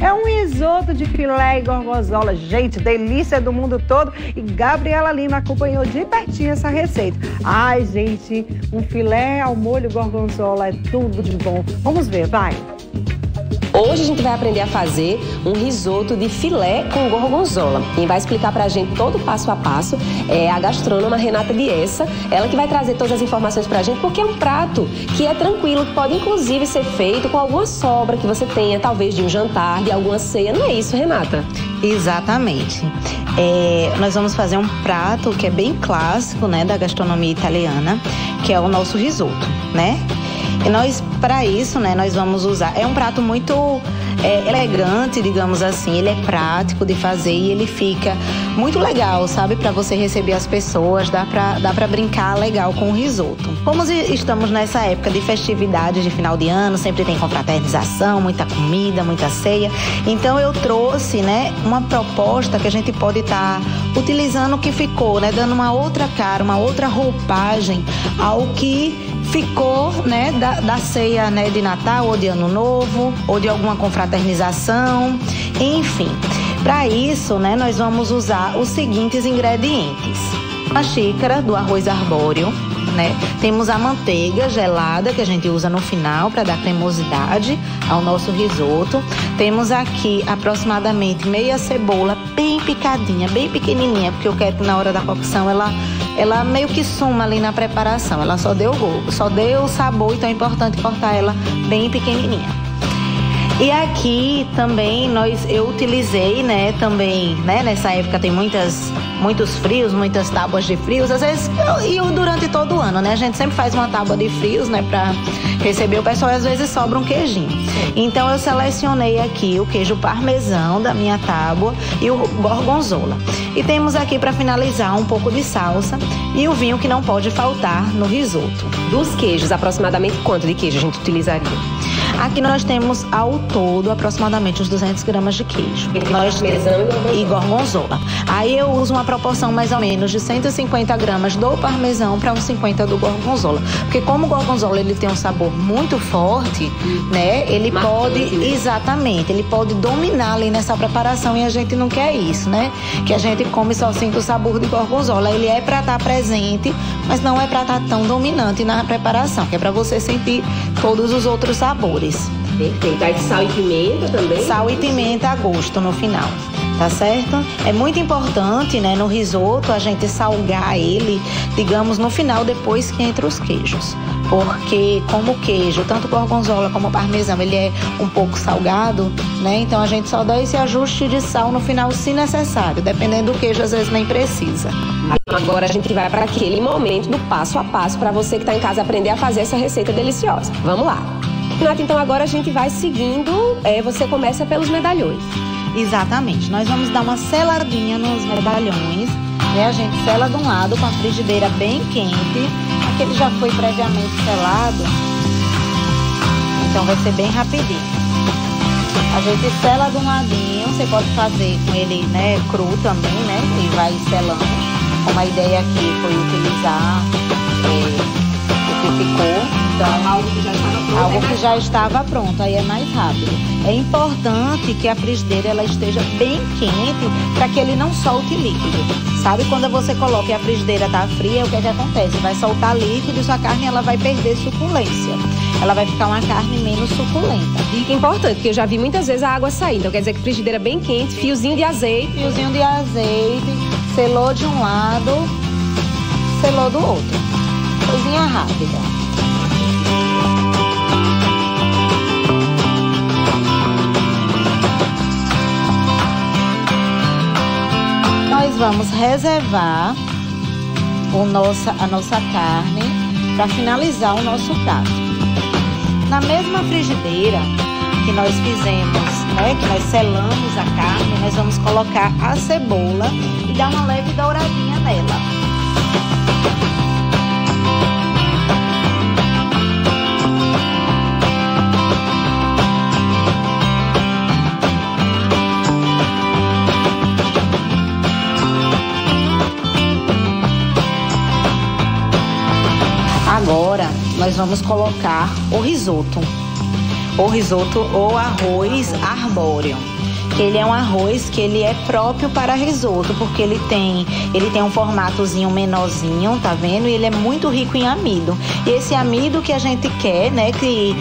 É um risoto de filé e gorgonzola. Gente, delícia do mundo todo. E Gabriela Lima acompanhou de pertinho essa receita. Ai, gente, um filé ao molho gorgonzola é tudo de bom. Vamos ver, vai. Hoje a gente vai aprender a fazer um risoto de filé com gorgonzola. Quem vai explicar pra gente todo o passo a passo é a gastrônoma Renata Diessa. Ela que vai trazer todas as informações pra gente, porque é um prato que é tranquilo, que pode inclusive ser feito com alguma sobra que você tenha, talvez de um jantar, de alguma ceia. Não é isso, Renata? Exatamente. Nós vamos fazer um prato que é bem clássico, né, da gastronomia italiana, que é o nosso risoto, né? E nós, para isso, né, nós vamos usar... É um prato muito elegante, digamos assim. Ele é prático de fazer e ele fica muito legal, sabe? Para você receber as pessoas, dá pra brincar legal com o risoto. Como estamos nessa época de festividades de final de ano, sempre tem confraternização, muita comida, muita ceia. Então eu trouxe, né, uma proposta que a gente pode estar utilizando o que ficou, né? Dando uma outra cara, uma outra roupagem ao que ficou, né, da ceia, né, de Natal ou de Ano Novo ou de alguma confraternização, enfim. Para isso, né, nós vamos usar os seguintes ingredientes: uma xícara do arroz arbóreo, né? Temos a manteiga gelada que a gente usa no final para dar cremosidade ao nosso risoto. Temos aqui aproximadamente meia cebola bem picadinha, bem pequenininha, porque eu quero que na hora da cocção ela meio que suma ali na preparação. Ela só deu sabor, então é importante cortar ela bem pequenininha. E aqui também eu utilizei, né, também, né, nessa época tem muitos frios, muitas tábuas de frios, às vezes, e durante todo o ano, né, a gente sempre faz uma tábua de frios, né, pra receber o pessoal, e às vezes sobra um queijinho. Então eu selecionei aqui o queijo parmesão da minha tábua e o gorgonzola. E temos aqui para finalizar um pouco de salsa e o vinho que não pode faltar no risoto. Dos queijos, aproximadamente quanto de queijo a gente utilizaria? Aqui nós temos ao todo aproximadamente uns 200 gramas de queijo. E gorgonzola. Aí eu uso uma proporção mais ou menos de 150 gramas do parmesão para uns 50 do gorgonzola. Porque como o gorgonzola ele tem um sabor muito forte, né? Ele pode, exatamente, ele pode dominar ali nessa preparação e a gente não quer isso, né? Que a gente come só sinta o sabor de gorgonzola. Ele é para estar presente, mas não é para estar tão dominante na preparação, que é para você sentir todos os outros sabores. Perfeito. Aí sal e pimenta também? Sal e pimenta a gosto no final, tá certo? É muito importante, né, no risoto a gente salgar ele, digamos, no final, depois que entra os queijos. Porque como o queijo, tanto o gorgonzola como o parmesão, ele é um pouco salgado, né? Então a gente só dá esse ajuste de sal no final, se necessário. Dependendo do queijo, às vezes nem precisa. Agora a gente vai para aquele momento do passo a passo para você que está em casa aprender a fazer essa receita deliciosa. Vamos lá. Renata, então agora a gente vai seguindo, você começa pelos medalhões. Exatamente, nós vamos dar uma seladinha nos medalhões, né? A gente sela de um lado com a frigideira bem quente, aquele já foi previamente selado, então vai ser bem rapidinho. A gente sela de um ladinho, você pode fazer com ele, né, cru também, né, e vai selando, como a ideia aqui foi utilizar o que ficou. Então, algo que já estava pronto, aí é mais rápido. É importante que a frigideira ela esteja bem quente para que ele não solte líquido. Sabe quando você coloca e a frigideira tá fria, o que é que acontece? Vai soltar líquido e sua carne ela vai perder suculência. Ela vai ficar uma carne menos suculenta. Dica importante, porque eu já vi muitas vezes a água sair. Então quer dizer que frigideira bem quente, fiozinho de azeite. Fiozinho de azeite, selou de um lado, selou do outro. Coisinha rápida. Nós vamos reservar a nossa carne para finalizar o nosso prato. Na mesma frigideira que nós fizemos, né, que nós selamos a carne, nós vamos colocar a cebola e dar uma leve douradinha nela. Agora nós vamos colocar o risoto. ou risoto ou arroz arbóreo. Ele é um arroz que ele é próprio para risoto, porque ele tem um formatozinho menorzinho, tá vendo? E ele é muito rico em amido. E esse amido que a gente quer, né, que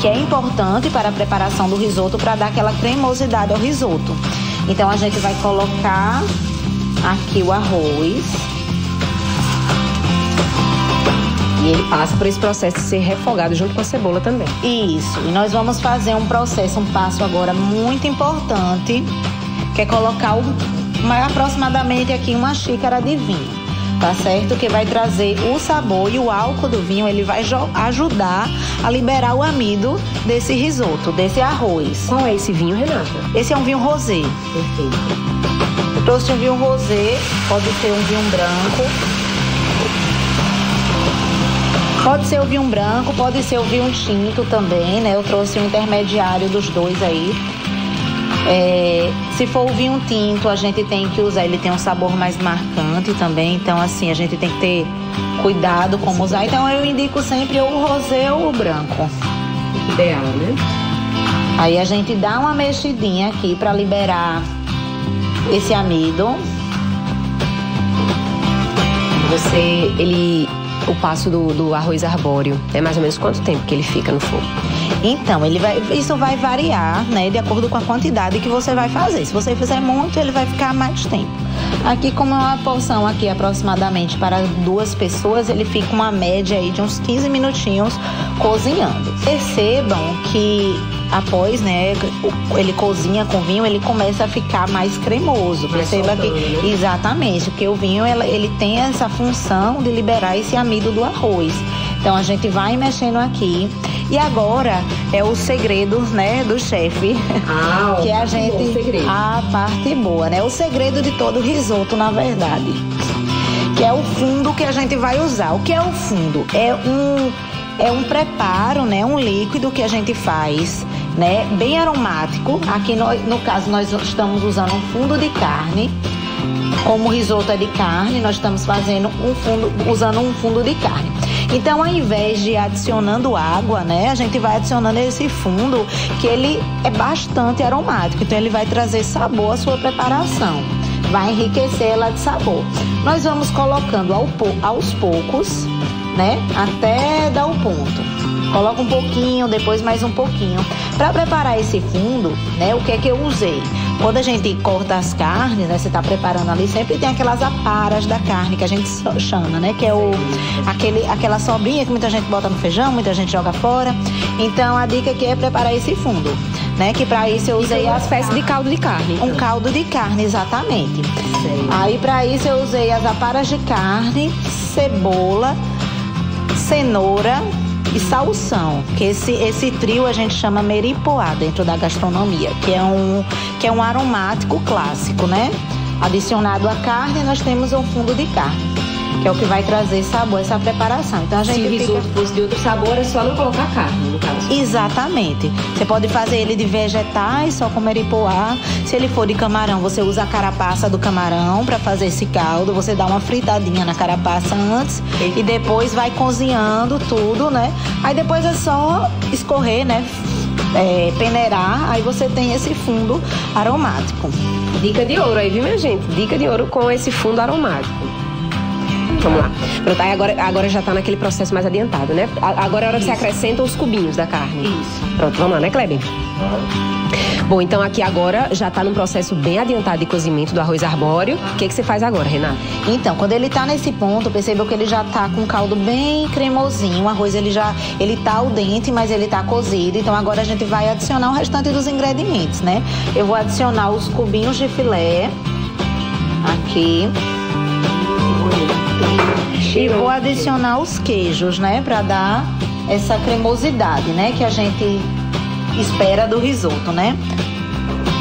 é importante para a preparação do risoto, para dar aquela cremosidade ao risoto. Então a gente vai colocar aqui o arroz. E ele passa por esse processo de ser refogado junto com a cebola também. Isso. E nós vamos fazer um passo agora muito importante, que é colocar aproximadamente aqui uma xícara de vinho, tá certo? Que vai trazer o sabor e o álcool do vinho, ele vai ajudar a liberar o amido desse risoto, desse arroz. Qual é esse vinho, Renata? Esse é um vinho rosé. Perfeito. Eu trouxe um vinho rosé, pode ser um vinho branco. Pode ser o vinho branco, pode ser o vinho tinto também, né? Eu trouxe um intermediário dos dois aí. Se for o vinho tinto, a gente tem que usar, ele tem um sabor mais marcante também. Então, assim, a gente tem que ter cuidado como usar. Então, eu indico sempre ou o rosé ou o branco. Ideal, né? Aí a gente dá uma mexidinha aqui para liberar esse amido. O passo do arroz arbóreo, é mais ou menos quanto tempo que ele fica no fogo? Então, isso vai variar, né, de acordo com a quantidade que você vai fazer. Se você fizer muito, ele vai ficar mais tempo. Aqui, como é uma porção aqui aproximadamente para 2 pessoas, ele fica uma média aí de uns 15 minutinhos cozinhando. Percebam que após, né, ele cozinha com vinho, ele começa a ficar mais cremoso. Perceba que, exatamente, porque o vinho ele tem essa função de liberar esse amido do arroz. Então a gente vai mexendo aqui. E agora é o segredo, né, do chefe. Que é a parte boa, né? O segredo de todo risoto, na verdade. Que é o fundo que a gente vai usar. O que é o fundo? É um preparo, né, um líquido que a gente faz, né, bem aromático. Aqui no caso nós estamos usando um fundo de carne. Como o risoto é de carne, nós estamos usando um fundo de carne. Então, ao invés de adicionando água, né, a gente vai adicionando esse fundo, que ele é bastante aromático. Então, ele vai trazer sabor à sua preparação, vai enriquecer ela de sabor. Nós vamos colocando aos poucos, né, até dar o ponto. Coloca um pouquinho, depois mais um pouquinho. Para preparar esse fundo, né, o que é que eu usei? Quando a gente corta as carnes, né, você tá preparando ali, sempre tem aquelas aparas da carne que a gente chama, né, que é aquela sobrinha que muita gente bota no feijão, muita gente joga fora. Então, a dica aqui é preparar esse fundo, né, que para isso eu usei uma espécie de caldo de carne. Então. Um caldo de carne, exatamente. Aí, para isso eu usei as aparas de carne, cebola, cenoura e salsão, que esse trio a gente chama meripoá dentro da gastronomia, que é um aromático clássico, né? Adicionado à carne, nós temos um fundo de carne, que é o que vai trazer sabor, essa preparação. Então a gente Se o risoto fosse de outro sabor, é só não colocar carne, no caso. Exatamente. Você pode fazer ele de vegetais, só com meripoá. Se ele for de camarão, você usa a carapaça do camarão para fazer esse caldo. Você dá uma fritadinha na carapaça antes e depois vai cozinhando tudo, né? Aí depois é só escorrer, né? Peneirar, aí você tem esse fundo aromático. Dica de ouro aí, viu, minha gente? Dica de ouro com esse fundo aromático. Vamos lá. Pronto, aí agora já tá naquele processo mais adiantado, né? Agora é a hora que você acrescenta os cubinhos da carne. Isso. Pronto, vamos lá, né, Kleber? Bom, então aqui agora já tá num processo bem adiantado de cozimento do arroz arbóreo. O que você faz agora, Renata? Então, quando ele tá nesse ponto, percebeu que ele já tá com o caldo bem cremosinho. O arroz, ele tá al dente, mas ele tá cozido. Então, agora a gente vai adicionar o restante dos ingredientes, né? Eu vou adicionar os cubinhos de filé aqui. E vou adicionar os queijos, né? Pra dar essa cremosidade, né? Que a gente espera do risoto, né?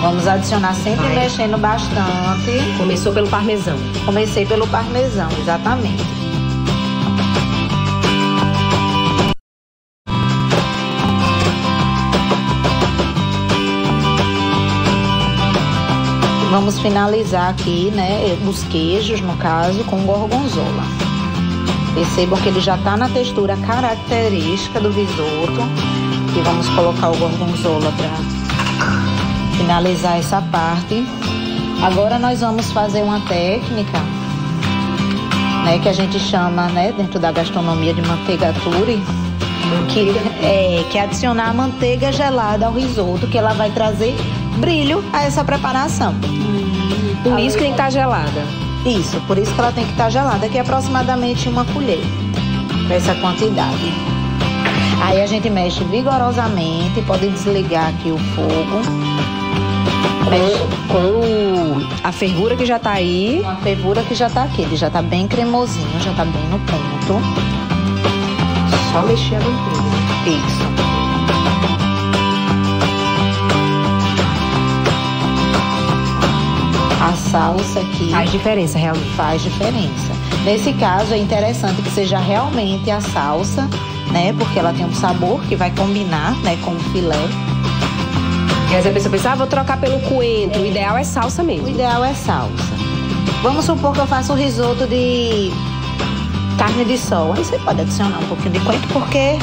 Vamos adicionar sempre mexendo bastante. Começou pelo parmesão. Comecei pelo parmesão, exatamente. Vamos finalizar aqui, né, os queijos, no caso, com gorgonzola. Percebam que ele já tá na textura característica do risoto. E vamos colocar o gorgonzola para finalizar essa parte. Agora nós vamos fazer uma técnica, né, que a gente chama, né, dentro da gastronomia de manteigature, que é adicionar a manteiga gelada ao risoto, que ela vai trazer brilho a essa preparação. Por isso que tem que estar gelada. Isso, por isso que ela tem que estar gelada, que é aproximadamente 1 colher, para essa quantidade. Aí a gente mexe vigorosamente, pode desligar aqui o fogo. Com a fervura que já tá aí. Com a fervura que já tá aqui, ele já tá bem cremosinho, já tá bem no ponto. Só mexer a manteiga. Isso. A salsa aqui faz diferença, realmente. Faz diferença. Nesse caso, é interessante que seja realmente a salsa, né? Porque ela tem um sabor que vai combinar, né, com o filé. E aí a pessoa pensa, vou trocar pelo coentro. O ideal é salsa mesmo. O ideal é salsa. Vamos supor que eu faço um risoto de carne de sol. Aí você pode adicionar um pouquinho de coentro, porque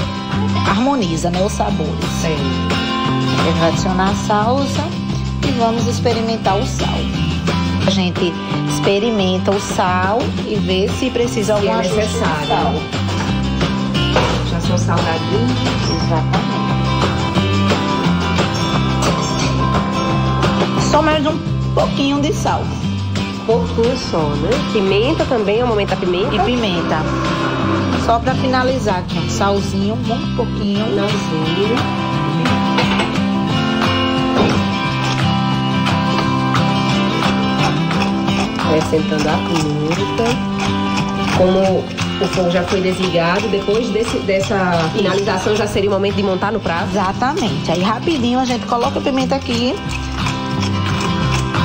harmoniza, né, os sabores. Sim. Eu vou adicionar a salsa e vamos experimentar o sal. A gente experimenta o sal e vê se precisa algum ajuste de sal. Já são salgadinhos. Exatamente. Só mais um pouquinho de sal. Pouquinho só, né? Pimenta também, é o momento da pimenta. E pimenta. Só pra finalizar aqui, um salzinho, muito pouquinho. Finalzinho. Acrescentando a pimenta. Como o fogo já foi desligado, depois dessa finalização já seria o momento de montar no prato? Exatamente. Aí rapidinho a gente coloca a pimenta aqui.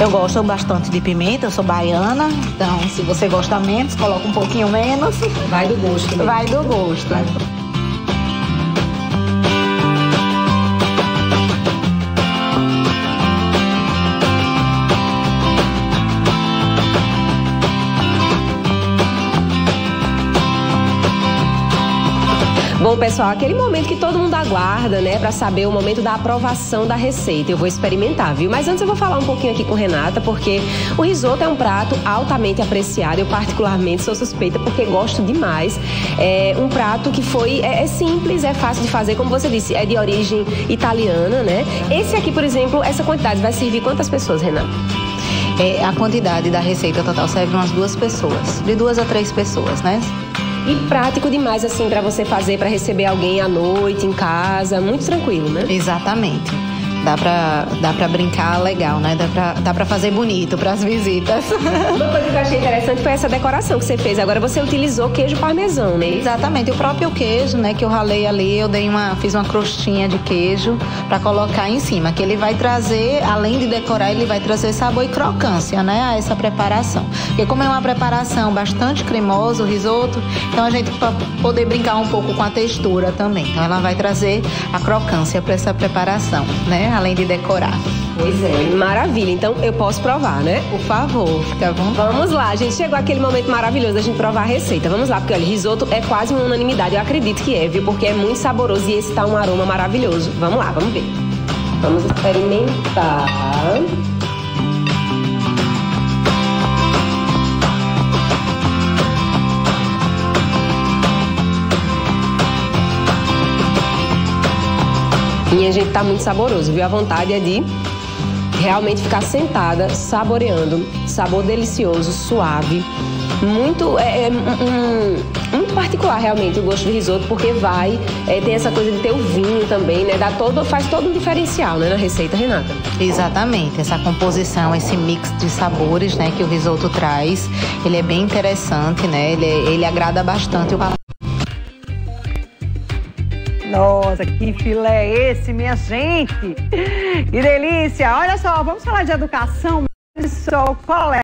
Eu gosto bastante de pimenta, eu sou baiana, então se você gosta menos, coloca um pouquinho menos. Vai do gosto mesmo. Vai do gosto. Bom, pessoal, aquele momento que todo mundo aguarda, né, pra saber o momento da aprovação da receita. Eu vou experimentar, viu? Mas antes eu vou falar um pouquinho aqui com Renata, porque o risoto é um prato altamente apreciado. Eu particularmente sou suspeita porque gosto demais. É um prato que é simples, é fácil de fazer, como você disse, é de origem italiana, né? Esse aqui, por exemplo, essa quantidade vai servir quantas pessoas, Renata? A quantidade da receita total serve umas 2 pessoas, de 2 a 3 pessoas, né? E prático demais, assim, pra você fazer, pra receber alguém à noite, em casa. Muito tranquilo, né? Exatamente. Dá pra brincar legal, né? Dá pra fazer bonito pras visitas. Uma coisa que eu achei interessante foi essa decoração que você fez. Agora você utilizou queijo parmesão, né? Exatamente. O próprio queijo, né, que eu ralei ali, eu fiz uma crostinha de queijo pra colocar em cima, que ele vai trazer, além de decorar, ele vai trazer sabor e crocância, né, a essa preparação. Porque como é uma preparação bastante cremosa, o risoto, então a gente pode poder brincar um pouco com a textura também. Então ela vai trazer a crocância pra essa preparação, né? Além de decorar. Pois é, maravilha. Então eu posso provar, né? Por favor, fica à vontade. Vamos lá, gente. Chegou aquele momento maravilhoso da gente provar a receita. Vamos lá, porque olha, risoto é quase uma unanimidade. Eu acredito que é, viu? Porque é muito saboroso e esse tá um aroma maravilhoso. Vamos lá, vamos ver. Vamos experimentar. Minha gente, tá muito saboroso, viu? A vontade é de realmente ficar sentada, saboreando. Sabor delicioso, suave. Muito, muito particular realmente o gosto do risoto, porque tem essa coisa de ter o vinho também, né? Faz todo um diferencial, né, na receita, Renata? Exatamente, essa composição, esse mix de sabores, né, que o risoto traz, ele é bem interessante, né? Ele agrada bastante o paladar. Nossa, que filé é esse, minha gente? Que delícia! Olha só, vamos falar de educação. Sou colega.